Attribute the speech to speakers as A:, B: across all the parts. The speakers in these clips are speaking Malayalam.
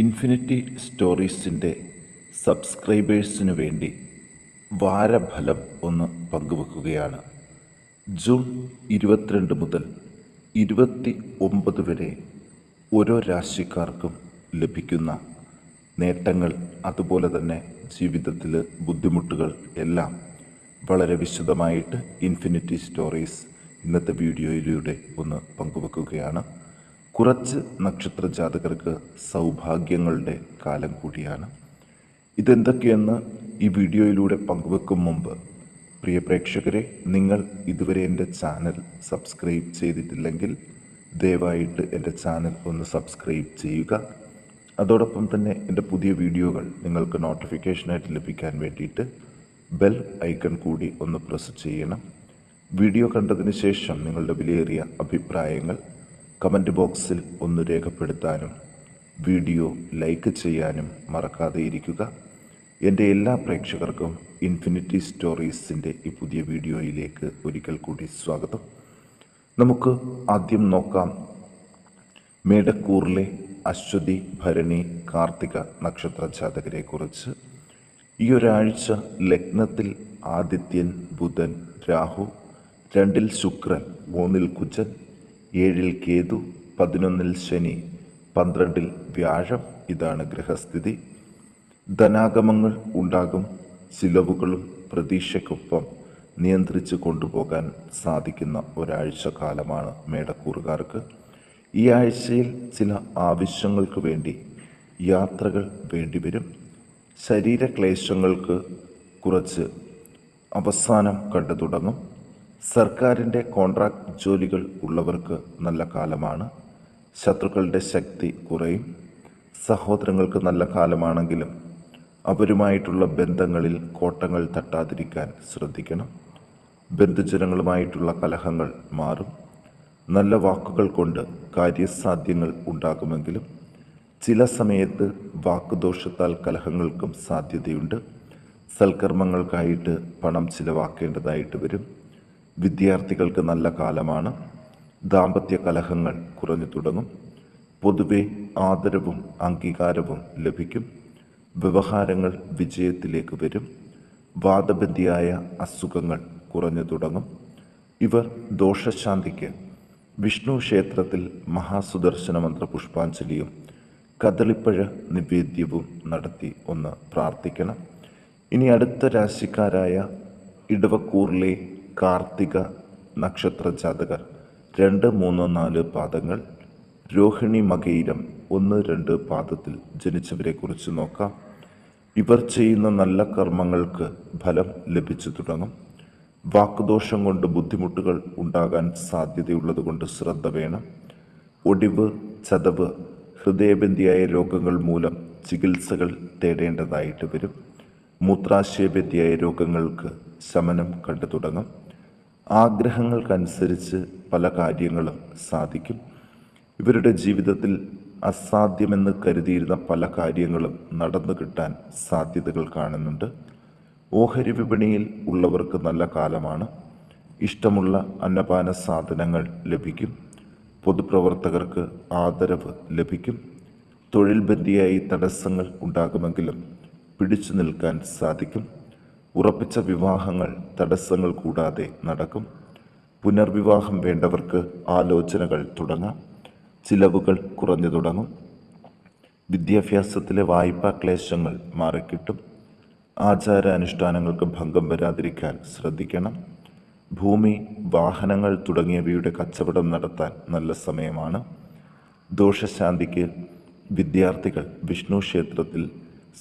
A: ഇൻഫിനിറ്റി സ്റ്റോറീസിൻ്റെ സബ്സ്ക്രൈബേഴ്സിനു വേണ്ടി വാരഫലം ഒന്ന് പങ്കുവെക്കുകയാണ്. ജൂൺ 22 മുതൽ 29 വരെ ഓരോ രാശിക്കാർക്കും ലഭിക്കുന്ന നേട്ടങ്ങൾ, അതുപോലെ തന്നെ ജീവിതത്തിൽ ബുദ്ധിമുട്ടുകൾ എല്ലാം വളരെ വിശദമായിട്ട് ഇൻഫിനിറ്റി സ്റ്റോറീസ് ഇന്നത്തെ വീഡിയോയിലൂടെ ഒന്ന് പങ്കുവെക്കുകയാണ്. കുറച്ച് നക്ഷത്ര ജാതകർക്ക് സൗഭാഗ്യങ്ങളുടെ കാലം കൂടിയാണ്. ഇതെന്തൊക്കെയെന്ന് ഈ വീഡിയോയിലൂടെ പങ്കുവെക്കും മുമ്പ്, പ്രിയ പ്രേക്ഷകരെ, നിങ്ങൾ ഇതുവരെ എൻ്റെ ചാനൽ സബ്സ്ക്രൈബ് ചെയ്തിട്ടില്ലെങ്കിൽ ദയവായിട്ട് എൻ്റെ ചാനൽ ഒന്ന് സബ്സ്ക്രൈബ് ചെയ്യുക. അതോടൊപ്പം തന്നെ എൻ്റെ പുതിയ വീഡിയോകൾ നിങ്ങൾക്ക് നോട്ടിഫിക്കേഷനായിട്ട് ലഭിക്കാൻ വേണ്ടിയിട്ട് ബെൽ ഐക്കൺ കൂടി ഒന്ന് പ്രസ് ചെയ്യണം. വീഡിയോ കണ്ടതിന് ശേഷം നിങ്ങളുടെ വിലയേറിയ അഭിപ്രായങ്ങൾ കമൻറ്റ് ബോക്സിൽ ഒന്ന് രേഖപ്പെടുത്താനും വീഡിയോ ലൈക്ക് ചെയ്യാനും മറക്കാതെ ഇരിക്കുക. എൻ്റെ എല്ലാ പ്രേക്ഷകർക്കും ഇൻഫിനിറ്റി സ്റ്റോറീസിൻ്റെ ഈ പുതിയ വീഡിയോയിലേക്ക് ഒരിക്കൽ കൂടി സ്വാഗതം. നമുക്ക് ആദ്യം നോക്കാം മേടക്കൂറിലെ അശ്വതി, ഭരണി, കാർത്തിക നക്ഷത്ര ജാതകരെക്കുറിച്ച്. ഈ ഒരാഴ്ച ലഗ്നത്തിൽ ആദിത്യൻ, ബുധൻ, രാഹു, 2 ശുക്രൻ, 3 കുജൻ, 7 കേതു, 11 ശനി, 12 വ്യാഴം. ഇതാണ് ഗ്രഹസ്ഥിതി. ധനാഗമങ്ങൾ ഉണ്ടാകും. ചിലവുകളും പ്രതീക്ഷയ്ക്കൊപ്പം നിയന്ത്രിച്ച് കൊണ്ടുപോകാൻ സാധിക്കുന്ന ഒരാഴ്ച കാലമാണ് മേടക്കൂറുകാർക്ക്. ഈ ആഴ്ചയിൽ ചില ആവശ്യങ്ങൾക്ക് വേണ്ടി യാത്രകൾ വേണ്ടിവരും. ശരീരക്ലേശങ്ങൾക്ക് കുറച്ച് അവസാനം കണ്ടു തുടങ്ങും. സർക്കാരിൻ്റെ കോൺട്രാക്ട് ജോലികൾ ഉള്ളവർക്ക് നല്ല കാലമാണ്. ശത്രുക്കളുടെ ശക്തി കുറയും. സഹോദരങ്ങൾക്ക് നല്ല കാലമാണെങ്കിലും അവരുമായിട്ടുള്ള ബന്ധങ്ങളിൽ കോട്ടങ്ങൾ തട്ടാതിരിക്കാൻ ശ്രദ്ധിക്കണം. ബന്ധുജനങ്ങളുമായിട്ടുള്ള കലഹങ്ങൾ മാറും. നല്ല വാക്കുകൾ കൊണ്ട് കാര്യസാധ്യങ്ങൾ ഉണ്ടാകുമെങ്കിലും ചില സമയത്ത് വാക്കുദോഷത്താൽ കലഹങ്ങൾക്കും സാധ്യതയുണ്ട്. സൽക്കർമ്മങ്ങൾക്കായിട്ട് പണം ചിലവാക്കേണ്ടതായിട്ട് വരും. വിദ്യാർത്ഥികൾക്ക് നല്ല കാലമാണ്. ദാമ്പത്യ കലഹങ്ങൾ കുറഞ്ഞു തുടങ്ങും. പൊതുവെ ആദരവും അംഗീകാരവും ലഭിക്കും. വ്യവഹാരങ്ങൾ വിജയത്തിലേക്ക് വരും. വാദബന്ധിയായ അസുഖങ്ങൾ കുറഞ്ഞു തുടങ്ങും. ഇവർ ദോഷശാന്തിക്ക് വിഷ്ണു ക്ഷേത്രത്തിൽ മഹാസുദർശന മന്ത്ര പുഷ്പാഞ്ജലിയും കദളിപ്പഴ നിവേദ്യവും നടത്തി ഒന്ന് പ്രാർത്ഥിക്കണം. ഇനി അടുത്ത രാശിക്കാരായ ഇടവക്കൂറിലെ കാർത്തിക നക്ഷത്ര ജാതകർ 2, 3, 4 പാദങ്ങൾ, രോഹിണി, മകയിരം 1, 2 പാദത്തിൽ ജനിച്ചവരെ കുറിച്ച് നോക്കാം. ഇവർ ചെയ്യുന്ന നല്ല കർമ്മങ്ങൾക്ക് ഫലം ലഭിച്ചു തുടങ്ങും. വാക്കുദോഷം കൊണ്ട് ബുദ്ധിമുട്ടുകൾ ഉണ്ടാകാൻ സാധ്യതയുള്ളത് കൊണ്ട് ശ്രദ്ധ വേണം. ഒടിവ്, ചതവ്, ഹൃദയബന്ധിയായ രോഗങ്ങൾ മൂലം ചികിത്സകൾ തേടേണ്ടതായിട്ട് വരും. മൂത്രാശയബന്ധിയായ രോഗങ്ങൾക്ക് ശമനം കണ്ടു തുടങ്ങും. ആഗ്രഹങ്ങൾക്കനുസരിച്ച് പല കാര്യങ്ങളും സാധിക്കും. ഇവരുടെ ജീവിതത്തിൽ അസാധ്യമെന്ന് കരുതിയിരുന്ന പല കാര്യങ്ങളും നടന്നു കിട്ടാൻ സാധ്യതകൾ കാണുന്നുണ്ട്. ഓഹരി വിപണിയിൽ ഉള്ളവർക്ക് നല്ല കാലമാണ്. ഇഷ്ടമുള്ള അന്നപാന സാധനങ്ങൾ ലഭിക്കും. പൊതുപ്രവർത്തകർക്ക് ആദരവ് ലഭിക്കും. തൊഴിൽ ബന്ധിയായി തടസ്സങ്ങൾ ഉണ്ടാകുമെങ്കിലും പിടിച്ചു നിൽക്കാൻ സാധിക്കും. ഉറപ്പിച്ച വിവാഹങ്ങൾ തടസ്സങ്ങൾ കൂടാതെ നടക്കും. പുനർവിവാഹം വേണ്ടവർക്ക് ആലോചനകൾ തുടങ്ങാം. ചിലവുകൾ കുറഞ്ഞു തുടങ്ങും. വിദ്യാഭ്യാസത്തിലെ വായ്പാ ക്ലേശങ്ങൾ മാറിക്കിട്ടും. ആചാരാനുഷ്ഠാനങ്ങൾക്ക് ഭംഗം വരാതിരിക്കാൻ ശ്രദ്ധിക്കണം. ഭൂമി, വാഹനങ്ങൾ തുടങ്ങിയവയുടെ കച്ചവടം നടത്താൻ നല്ല സമയമാണ്. ദോഷശാന്തിക്ക് വിദ്യാർത്ഥികൾ വിഷ്ണു ക്ഷേത്രത്തിൽ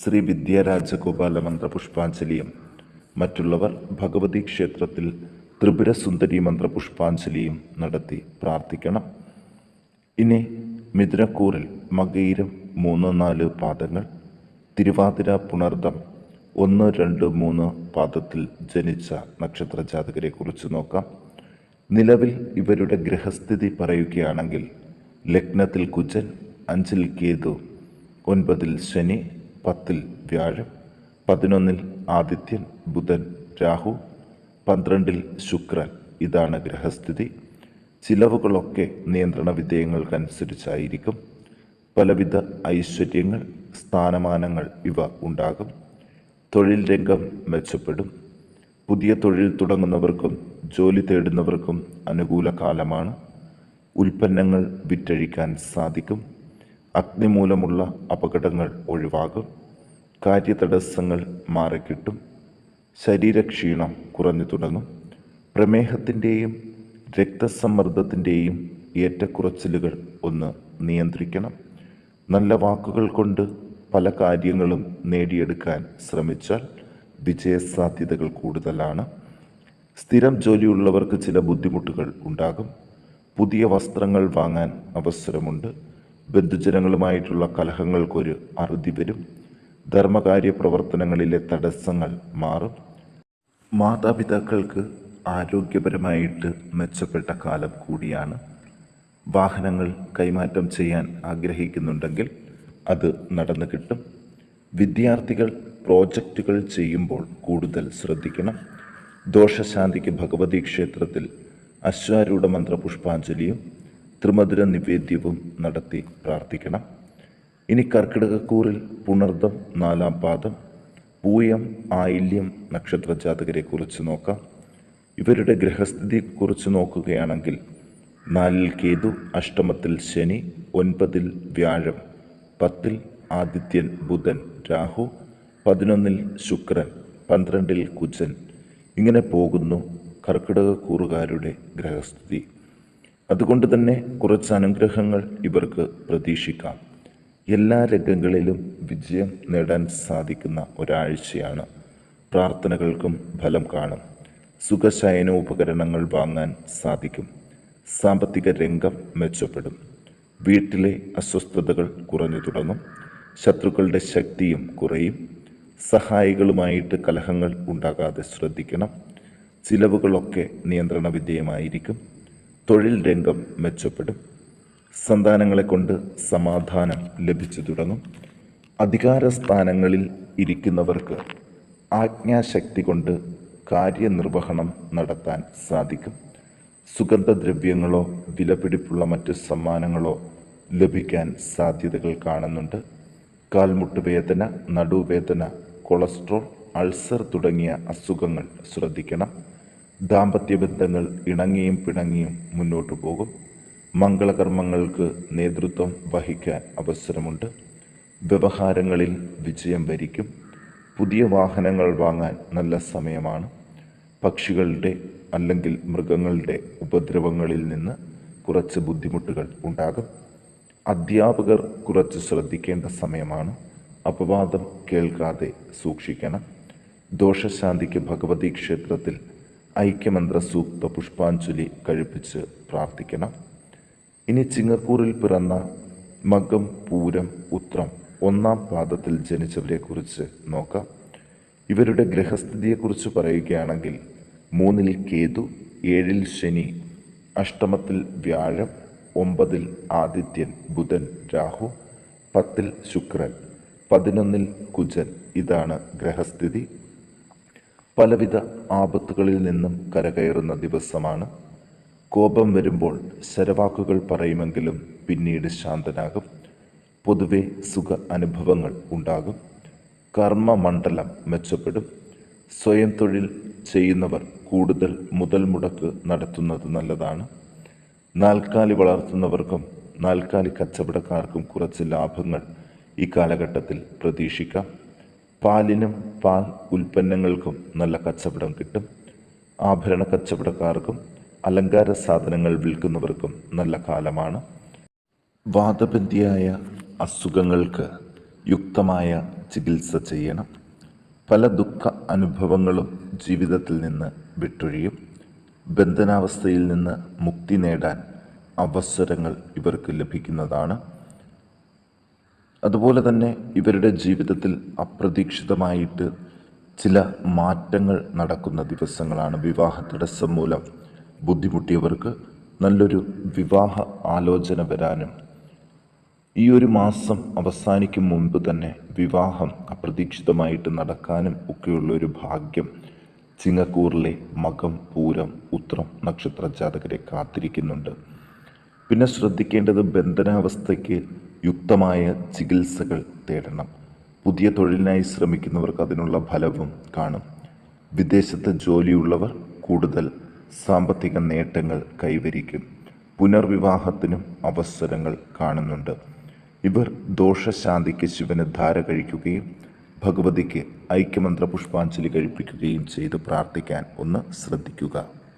A: ശ്രീ വിദ്യാരാജഗോപാല മന്ത്ര പുഷ്പാഞ്ജലിയും മറ്റുള്ളവർ ഭഗവതി ക്ഷേത്രത്തിൽ ത്രിപുര സുന്ദരി മന്ത്ര പുഷ്പാഞ്ജലിയും നടത്തി പ്രാർത്ഥിക്കണം. ഇനി മിഥുനക്കൂറിൽ മകയിരം 3, 4 പാദങ്ങൾ, തിരുവാതിര, പുണർദം 1, 2, 3 പാദത്തിൽ ജനിച്ച നക്ഷത്ര ജാതകരെ കുറിച്ച് നോക്കാം. നിലവിൽ ഇവരുടെ ഗ്രഹസ്ഥിതി പറയുകയാണെങ്കിൽ ലഗ്നത്തിൽ കുജൻ, 5 കേതു, 9 ശനി, 10 വ്യാഴം, 11 ആദിത്യൻ, ബുധൻ, രാഹു, 12 ശുക്രൻ. ഇതാണ് ഗ്രഹസ്ഥിതി. ചിലവുകളൊക്കെ നിയന്ത്രണ വിധേയങ്ങൾക്കനുസരിച്ചായിരിക്കും. പലവിധ ഐശ്വര്യങ്ങൾ, സ്ഥാനമാനങ്ങൾ ഇവ ഉണ്ടാകും. തൊഴിൽ രംഗം മെച്ചപ്പെടും. പുതിയ തൊഴിൽ തുടങ്ങുന്നവർക്കും ജോലി തേടുന്നവർക്കും അനുകൂല കാലമാണ്. ഉൽപ്പന്നങ്ങൾ വിറ്റഴിക്കാൻ സാധിക്കും. അഗ്നി മൂലമുള്ള അപകടങ്ങൾ ഒഴിവാകും. കാര്യതടസ്സങ്ങൾ മാറിക്കിട്ടും. ശരീരക്ഷീണം കുറഞ്ഞു തുടങ്ങും. പ്രമേഹത്തിൻ്റെയും രക്തസമ്മർദ്ദത്തിൻ്റെയും ഏറ്റക്കുറച്ചിലുകൾ ഒന്ന് നിയന്ത്രിക്കണം. നല്ല വാക്കുകൾ കൊണ്ട് പല കാര്യങ്ങളും നേടിയെടുക്കാൻ ശ്രമിച്ചാൽ വിജയസാധ്യതകൾ കൂടുതലാണ്. സ്ഥിരം ജോലിയുള്ളവർക്ക് ചില ബുദ്ധിമുട്ടുകൾ ഉണ്ടാകും. പുതിയ വസ്ത്രങ്ങൾ വാങ്ങാൻ അവസരമുണ്ട്. ബന്ധുജനങ്ങളുമായിട്ടുള്ള കലഹങ്ങൾക്കൊരു അറുതി വരും. ധർമ്മകാര്യ പ്രവർത്തനങ്ങളിലെ തടസ്സങ്ങൾ മാറും. മാതാപിതാക്കൾക്ക് ആരോഗ്യപരമായിട്ട് മെച്ചപ്പെട്ട കാലം കൂടിയാണ്. വാഹനങ്ങൾ കൈമാറ്റം ചെയ്യാൻ ആഗ്രഹിക്കുന്നുണ്ടെങ്കിൽ അത് നടന്നു കിട്ടും. വിദ്യാർത്ഥികൾ പ്രോജക്റ്റുകൾ ചെയ്യുമ്പോൾ കൂടുതൽ ശ്രദ്ധിക്കണം. ദോഷശാന്തിക്ക് ഭഗവതി ക്ഷേത്രത്തിൽ അശ്വാരൂഢ മന്ത്ര പുഷ്പാഞ്ജലിയും ത്രിമധുര നിവേദ്യവും നടത്തി പ്രാർത്ഥിക്കണം. ഇനി കർക്കിടകക്കൂറിൽ പുണർദം 4-ാം പാദം, പൂയം, ആയില്യം നക്ഷത്ര ജാതകരെക്കുറിച്ച് നോക്കാം. ഇവരുടെ ഗ്രഹസ്ഥിതിയെക്കുറിച്ച് നോക്കുകയാണെങ്കിൽ 4-ൽ കേതു, അഷ്ടമത്തിൽ ശനി, 9-ൽ വ്യാഴം, 10-ൽ ആദിത്യൻ, ബുധൻ, രാഹു, 11-ൽ ശുക്രൻ, 12-ൽ കുജൻ. ഇങ്ങനെ പോകുന്നു കർക്കിടകക്കൂറുകാരുടെ ഗ്രഹസ്ഥിതി. അതുകൊണ്ട് തന്നെ കുറച്ച് അനുഗ്രഹങ്ങൾ ഇവർക്ക് പ്രതീക്ഷിക്കാം. എല്ലാ രംഗങ്ങളിലും വിജയം നേടാൻ സാധിക്കുന്ന ഒരാഴ്ചയാണ്. പ്രാർത്ഥനകൾക്കും ഫലം കാണും. സുഖശയന ഉപകരണങ്ങൾ വാങ്ങാൻ സാധിക്കും. സാമ്പത്തിക രംഗം മെച്ചപ്പെടും. വീട്ടിലെ അസ്വസ്ഥതകൾ കുറഞ്ഞു തുടങ്ങും. ശത്രുക്കളുടെ ശക്തിയും കുറയും. സഹായികളുമായിട്ട് കലഹങ്ങൾ ഉണ്ടാകാതെ ശ്രദ്ധിക്കണം. ചിലവുകളൊക്കെ നിയന്ത്രണ വിധേയമായിരിക്കും. തൊഴിൽ രംഗം മെച്ചപ്പെടും. സന്താനങ്ങളെ കൊണ്ട് സമാധാനം ലഭിച്ചു തുടങ്ങും. അധികാരസ്ഥാനങ്ങളിൽ ഇരിക്കുന്നവർക്ക് ആജ്ഞാശക്തി കൊണ്ട് കാര്യനിർവഹണം നടത്താൻ സാധിക്കും. സുഗന്ധദ്രവ്യങ്ങളോ വിലപിടിപ്പുള്ള മറ്റ് സമ്മാനങ്ങളോ ലഭിക്കാൻ സാധ്യതകൾ കാണുന്നുണ്ട്. കാൽമുട്ട് വേദന, നടുവേദന, കൊളസ്ട്രോൾ, അൾസർ തുടങ്ങിയ അസുഖങ്ങൾ ശ്രദ്ധിക്കണം. ദാമ്പത്യ ബന്ധങ്ങൾ ഇണങ്ങിയും പിണങ്ങിയും മുന്നോട്ടു പോകും. മംഗളകർമ്മങ്ങൾക്ക് നേതൃത്വം വഹിക്കാൻ അവസരമുണ്ട്. വ്യവഹാരങ്ങളിൽ വിജയം വരിക്കും. പുതിയ വാഹനങ്ങൾ വാങ്ങാൻ നല്ല സമയമാണ്. പക്ഷികളുടെ അല്ലെങ്കിൽ മൃഗങ്ങളുടെ ഉപദ്രവങ്ങളിൽ നിന്ന് കുറച്ച് ബുദ്ധിമുട്ടുകൾ ഉണ്ടാകും. അധ്യാപകർ കുറച്ച് ശ്രദ്ധിക്കേണ്ട സമയമാണ്. അപവാദം കേൾക്കാതെ സൂക്ഷിക്കണം. ദോഷശാന്തിക്ക് ഭഗവതി ക്ഷേത്രത്തിൽ ഐക്യമന്ത്ര സൂക്ത പുഷ്പാഞ്ജലി കഴിപ്പിച്ച് പ്രാർത്ഥിക്കണം. ഇനി ചിങ്ങക്കൂറിൽ പിറന്ന മകം, പൂരം, ഉത്രം 1-ാം പാദത്തിൽ ജനിച്ചവരെക്കുറിച്ച് നോക്കാം. ഇവരുടെ ഗ്രഹസ്ഥിതിയെക്കുറിച്ച് പറയുകയാണെങ്കിൽ 3-ൽ കേതു, 7-ൽ ശനി, അഷ്ടമത്തിൽ വ്യാഴം, 9-ൽ ആദിത്യൻ, ബുധൻ, രാഹു, 10-ൽ ശുക്രൻ, 11-ൽ കുജൻ. ഇതാണ് ഗ്രഹസ്ഥിതി. പലവിധ ആപത്തുകളിൽ നിന്നും കരകയറുന്ന ദിവസമാണ്. കോപം വരുമ്പോൾ ശരവാക്കുകൾ പറയുമെങ്കിലും പിന്നീട് ശാന്തനാകും. പൊതുവെ സുഖ അനുഭവങ്ങൾ ഉണ്ടാകും. കർമ്മമണ്ഡലം മെച്ചപ്പെടും. സ്വയം തൊഴിൽ ചെയ്യുന്നവർ കൂടുതൽ മുതൽ മുടക്ക് നടത്തുന്നത് നല്ലതാണ്. നാൽക്കാലി വളർത്തുന്നവർക്കും നാൽക്കാലി കച്ചവടക്കാർക്കും കുറച്ച് ലാഭങ്ങൾ ഈ കാലഘട്ടത്തിൽ പ്രതീക്ഷിക്കാം. പാലിനും പാൽ ഉൽപ്പന്നങ്ങൾക്കും നല്ല കച്ചവടം കിട്ടും. ആഭരണ കച്ചവടക്കാർക്കും അലങ്കാര സാധനങ്ങൾ വിൽക്കുന്നവർക്കും നല്ല കാലമാണ്. വാതബന്ധിയായ അസുഖങ്ങൾക്ക് യുക്തമായ ചികിത്സ ചെയ്യണം. പല ദുഃഖ അനുഭവങ്ങളും ജീവിതത്തിൽ നിന്ന് വിട്ടൊഴിയും. ബന്ധനാവസ്ഥയിൽ നിന്ന് മുക്തി നേടാൻ അവസരങ്ങൾ ഇവർക്ക് ലഭിക്കുന്നതാണ്. അതുപോലെ തന്നെ ഇവരുടെ ജീവിതത്തിൽ അപ്രതീക്ഷിതമായിട്ട് ചില മാറ്റങ്ങൾ നടക്കുന്ന ദിവസങ്ങളാണ്. വിവാഹ തടസ്സം മൂലം ബുദ്ധിമുട്ടിയവർക്ക് നല്ലൊരു വിവാഹ ആലോചന വരാനും ഈ ഒരു മാസം അവസാനിക്കും മുൻപ് തന്നെ വിവാഹം അപ്രതീക്ഷിതമായിട്ട് നടക്കാനും ഒക്കെയുള്ളൊരു ഭാഗ്യം ചിങ്ങക്കൂറിലെ മകം, പൂരം, ഉത്രം നക്ഷത്ര ജാതകരെ കാത്തിരിക്കുന്നുണ്ട്. പിന്നെ ശ്രദ്ധിക്കേണ്ടത് ബന്ധനാവസ്ഥയ്ക്ക് യുക്തമായ ചികിത്സകൾ തേടണം. പുതിയ തൊഴിലിനായി ശ്രമിക്കുന്നവർക്ക് അതിനുള്ള ഫലവും കാണും. വിദേശത്ത് ജോലിയുള്ളവർ കൂടുതൽ സാമ്പത്തിക നേട്ടങ്ങൾ കൈവരിക്കും. പുനർവിവാഹത്തിനും അവസരങ്ങൾ കാണുന്നുണ്ട്. ഇവർ ദോഷശാന്തിക്ക് ശിവന് ധാര കഴിക്കുകയും ഭഗവതിക്ക് ഐക്യമന്ത്ര പുഷ്പാഞ്ജലി കഴിപ്പിക്കുകയും ചെയ്ത് പ്രാർത്ഥിക്കാൻ ഒന്ന് ശ്രദ്ധിക്കുക.